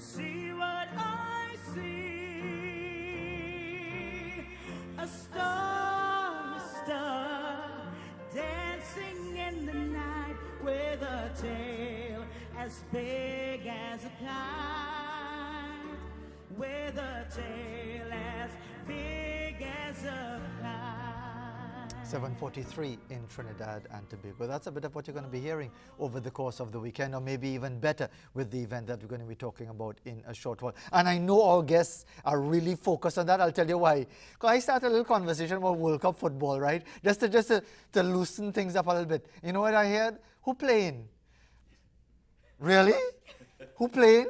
see what I see. A star dancing in the night with a tail as big as a kite, with a tail as big as a kite. 7:43 in Trinidad and Tobago. That's a bit of what you're going to be hearing over the course of the weekend, or maybe even better with the event that we're going to be talking about in a short while. And I know our guests are really focused on that. I'll tell you why. Because I started a little conversation about World Cup football, right? Just to loosen things up a little bit. You know what I heard? Who playing? Really? Who playing?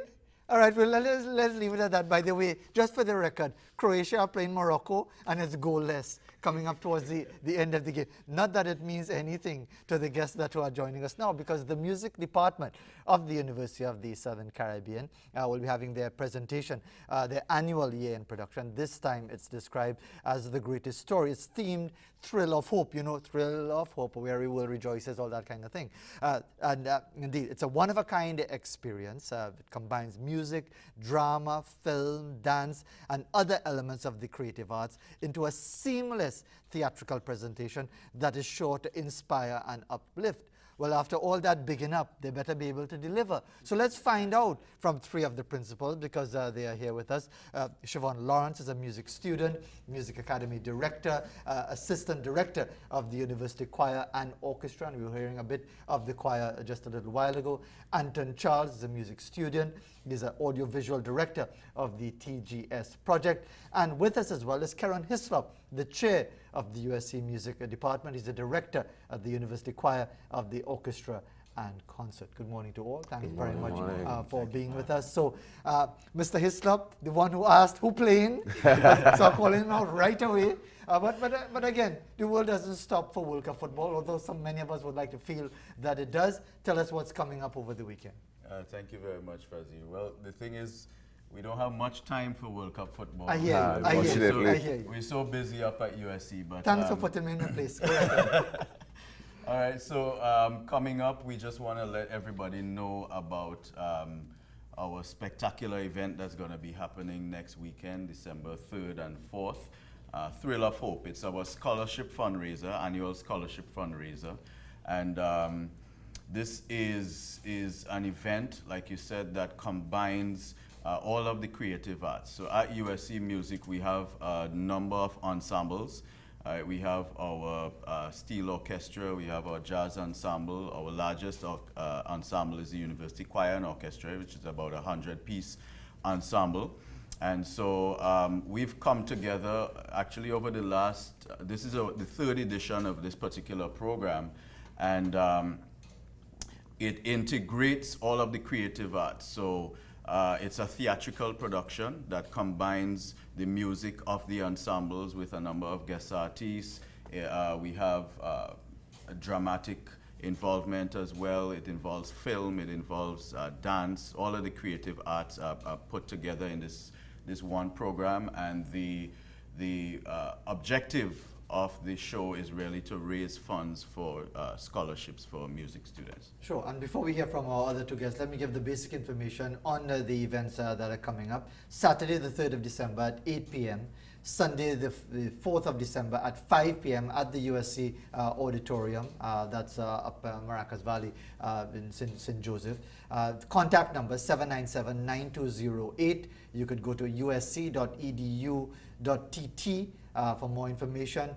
All right, well, let's leave it at that. By the way, just for the record, Croatia are playing Morocco, and it's goalless coming up towards the end of the game. Not that it means anything to the guests that are joining us now, because the music department of the University of the Southern Caribbean will be having their presentation, their annual year-end production. This time it's described as The Greatest Story. It's themed Thrill of Hope, you know, Thrill of Hope, where we will rejoices, all that kind of thing. Indeed, it's a one-of-a-kind experience. It combines music, drama, film, dance, and other elements of the creative arts into a seamless theatrical presentation that is sure to inspire and uplift. Well, after all that bigging up, they better be able to deliver. So let's find out from three of the principals, because they are here with us. Siobhan Lawrence is a music student, Music Academy director, assistant director of the University Choir and Orchestra, and we were hearing a bit of the choir just a little while ago. Anton Charles is a music student. He's an audiovisual director of the TGS project. And with us as well is Kerron Hislop, the chair of the USC Music Department. He's the director of the University Choir of the Orchestra and Concert. Good morning to all. Thanks very much for being with us. So, Mr. Hislop, the one who asked who playing, so I'll call him out right away. But again, the world doesn't stop for World Cup football, although many of us would like to feel that it does. Tell us what's coming up over the weekend. Thank you very much, Fazil. Well, the thing is, we don't have much time for World Cup football. I hear you. We're so busy up at USC. But thanks for putting me in a place. All right, so coming up, we just want to let everybody know about our spectacular event that's going to be happening next weekend, December 3rd and 4th. Thrill of Hope. It's our scholarship fundraiser, annual scholarship fundraiser. And this is an event, like you said, that combines all of the creative arts. So at USC Music, we have a number of ensembles. We have our steel orchestra, we have our jazz ensemble. Our largest ensemble is the University Choir and Orchestra, which is about a 100-piece ensemble. And so we've come together actually over the last, this is the third edition of this particular program. And it integrates all of the creative arts. So it's a theatrical production that combines the music of the ensembles with a number of guest artists. We have a dramatic involvement as well. It involves film, it involves dance. All of the creative arts are put together in this one program, and the objective of the show is really to raise funds for scholarships for music students. Sure, and before we hear from our other two guests, let me give the basic information on the events that are coming up. Saturday the 3rd of December at 8 p.m. Sunday the 4th of December at 5 p.m. at the USC Auditorium. That's up Maracas Valley in St. Joseph. Contact number 797-9208. You could go to usc.edu.tt for more information.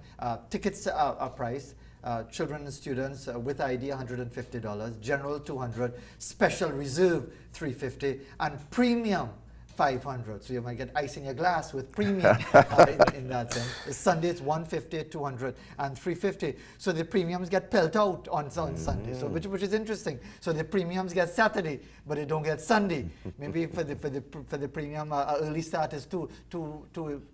Tickets are priced. Children and students with ID $150, general $200, special reserve $350, and premium $500. So you might get ice in your glass with premium in that sense. Sunday it's $150, $200, and $350. So the premiums get pelt out on Sunday. So which is interesting. So the premiums get Saturday, but they don't get Sunday. Maybe for the premium, early start is too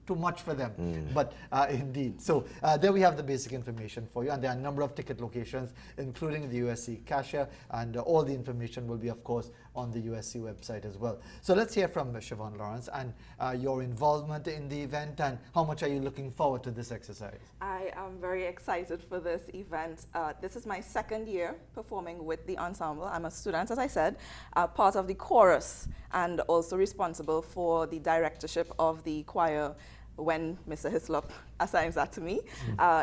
much for them. But indeed. So there we have the basic information for you, and there are a number of ticket locations, including the USC cashier, and all the information will be, of course, on the USC website as well. So let's hear from Siobhan Lawrence, and your involvement in the event, and how much are you looking forward to this exercise? I am very excited for this event. This is my second year performing with the ensemble. I'm a student, as I said, part of the chorus, and also responsible for the directorship of the choir when Mr. Hislop assigns that to me.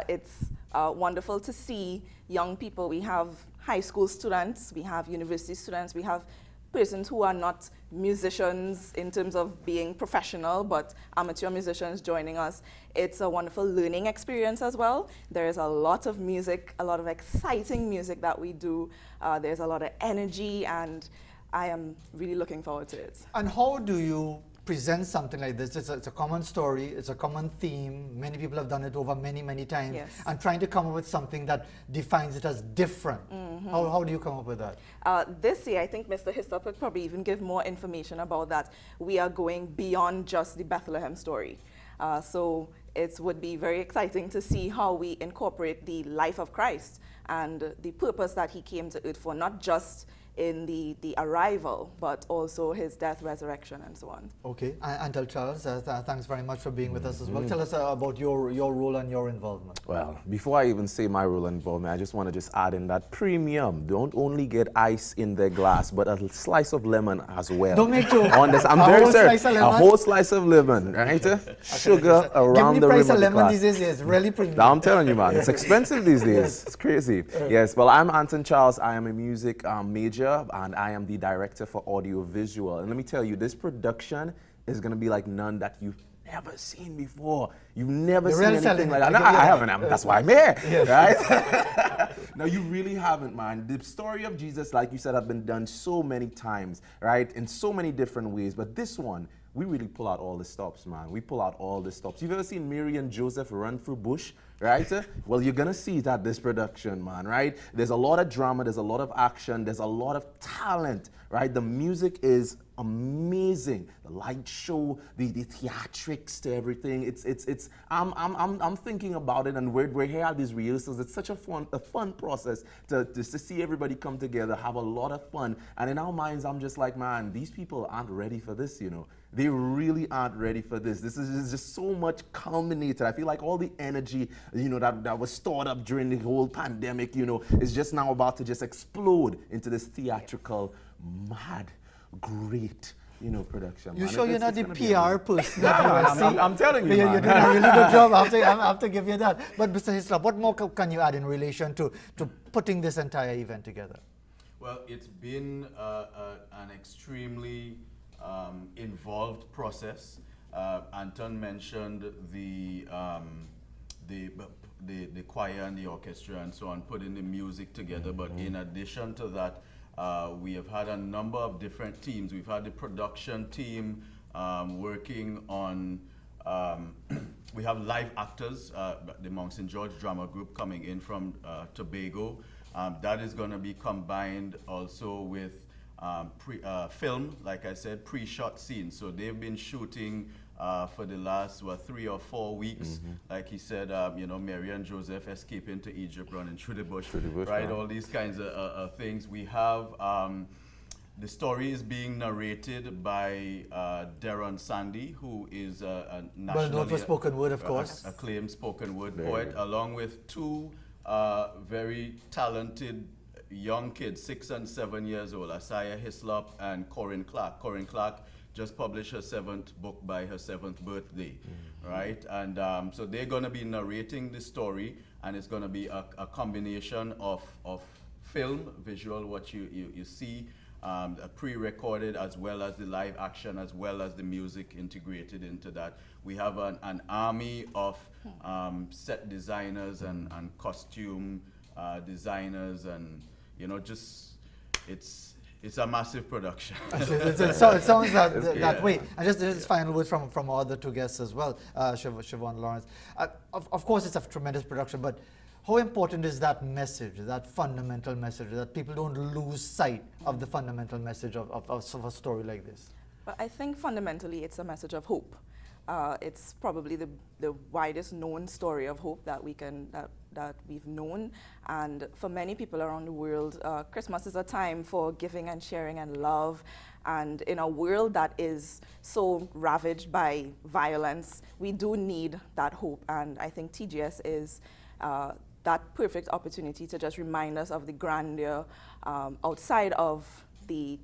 It's wonderful to see young people. We have high school students, we have university students, we have persons who are not musicians in terms of being professional, but amateur musicians joining us. It's a wonderful learning experience as well. There is a lot of music, a lot of exciting music that we do. There's a lot of energy, and I am really looking forward to it. And how do you present something like this? It's a common story, it's a common theme. Many people have done it over many, many times. Yes. And trying to come up with something that defines it as different. How do you come up with that? This year, I think Mr. Hislop could probably even give more information about that. We are going beyond just the Bethlehem story. So it would be very exciting to see how we incorporate the life of Christ and the purpose that he came to earth for, not just in the arrival, but also his death, resurrection, and so on. Okay, Anton Charles, thanks very much for being with us as well. Tell us about your role and your involvement. Well, before I even say my role and involvement, I just want to add in that premium. Don't only get ice in their glass, but a slice of lemon as well. Don't make joke. On this, I'm very serious. A whole slice of lemon, right? Sugar around the rim of the glass. Give me the price of lemon these days, it's really premium. Now, I'm telling you, man, it's expensive these days. It's crazy. Yes, well, I'm Anton Charles. I am a music major, and I am the director for audio visual. And let me tell you, this production is going to be like none that you've never seen before. You've never seen anything like that. No, I haven't. That's why I'm here, right? No, you really haven't, man. The story of Jesus, like you said, has been done so many times, right? In so many different ways. But this one, we really pull out all the stops, man. We pull out all the stops. You've ever seen Mary and Joseph run through bush, right? Well, you're gonna see it at this production, man, right? There's a lot of drama, there's a lot of action, there's a lot of talent, right? The music is amazing. The light show, the theatrics to everything. I'm thinking about it, and we're here at these rehearsals. It's such a fun process to see everybody come together, have a lot of fun. And in our minds, I'm just like, man, these people aren't ready for this, you know. They really aren't ready for this. This is just so much culminated. I feel like all the energy, you know, that was stored up during the whole pandemic, you know, is just now about to just explode into this theatrical, mad, great, you know, production. You sure you're not the PR person? I'm telling you, man. You're doing a really good job. I have to give you that. But Mr. Hislop, what more can you add in relation to putting this entire event together? Well, it's been an extremely involved process. Anton mentioned the choir and the orchestra and so on, putting the music together. But in addition to that, we have had a number of different teams. We've had the production team working on, we have live actors, the Mount St. George Drama Group coming in from Tobago. That is going to be combined also with film, like I said, pre-shot scenes. So they've been shooting for the last 3 or 4 weeks. Like he said, you know, Mary and Joseph escaping to Egypt, running through the bush, right? All these kinds of things. We have the story is being narrated by Kerron Sandy, who is a nationally well known for spoken word, of course, acclaimed spoken word poet, along with 2 very talented young kids, 6 and 7 years old, Asaya Hislop and Kerron Clark. Kerron Clark just published her 7th book by her 7th birthday, right? And so they're going to be narrating the story, and it's going to be a combination of film, visual, what you see, pre-recorded, as well as the live action, as well as the music integrated into that. We have an army of set designers and costume designers, and you know, just it's a massive production. It sounds that way. And just final words from our other 2 guests as well, Siobhan Lawrence. Of course, it's a tremendous production, but how important is that message, that fundamental message, that people don't lose sight of the fundamental message of a story like this? But I think fundamentally it's a message of hope. It's probably the widest known story of hope that that we've known. And for many people around the world, Christmas is a time for giving and sharing and love. And in a world that is so ravaged by violence, we do need that hope. And I think TGS is that perfect opportunity to just remind us of the grandeur outside of the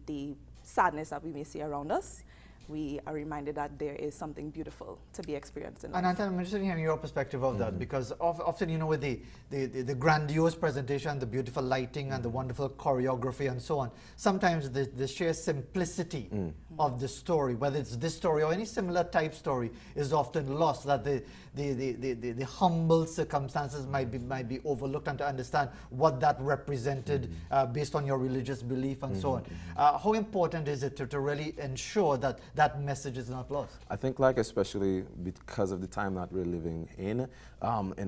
sadness that we may see around us. We are reminded that there is something beautiful to be experienced in life. And Anton, I'm interested in hearing your perspective of that, because often, you know, with the grandiose presentation, the beautiful lighting and the wonderful choreography and so on, sometimes the sheer simplicity of the story, whether it's this story or any similar type story, is often lost, that the humble circumstances might be overlooked, and to understand what that represented based on your religious belief and so on. How important is it to really ensure that that message is not lost? I think, like, especially because of the time that we're living in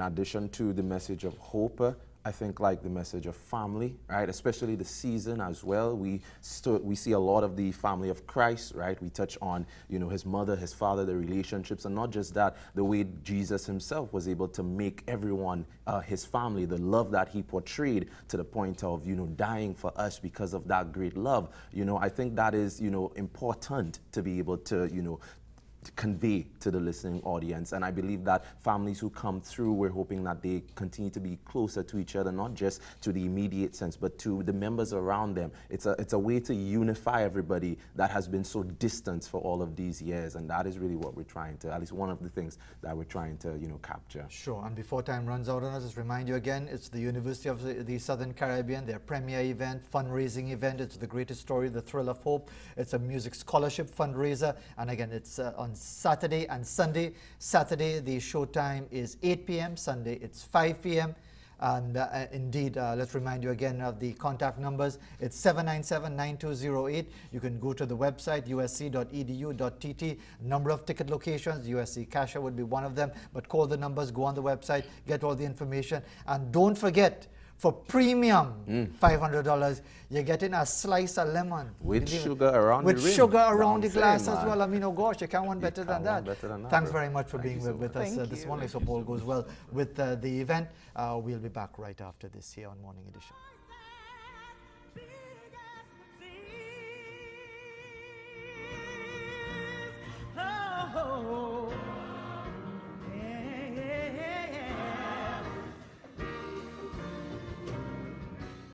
addition to the message of hope, I think, like, the message of family, right? Especially the season as well. We see a lot of the family of Christ, right? We touch on, you know, his mother, his father, the relationships, and not just that, the way Jesus himself was able to make everyone his family, the love that he portrayed to the point of, you know, dying for us because of that great love. You know, I think that is, you know, important to be able to, you know, convey to the listening audience. And I believe that families who come through, we're hoping that they continue to be closer to each other, not just to the immediate sense, but to the members around them. It's a way to unify everybody that has been so distant for all of these years, and that is really what we're trying to, at least one of the things that we're trying to, you know, capture. Sure. And before time runs out on us, just remind you again, it's the University of the Southern Caribbean, their premier event, fundraising event. It's the greatest story, the thrill of hope. It's a music scholarship fundraiser, and again, it's on Saturday and Sunday. Saturday, the show time is 8 p.m. Sunday, it's 5 p.m. And indeed, let's remind you again of the contact numbers. It's 797-9208. You can go to the website, usc.edu.tt. Number of ticket locations, USC Cassia would be one of them. But call the numbers, go on the website, get all the information. And don't forget, for premium $500, you're getting a slice of lemon. With sugar around the rim. With sugar around the glass saying, as well. I mean, oh gosh, you can't want better than that. Thanks very much for being with us this morning. So all goes well with the event. We'll be back right after this here on Morning Edition.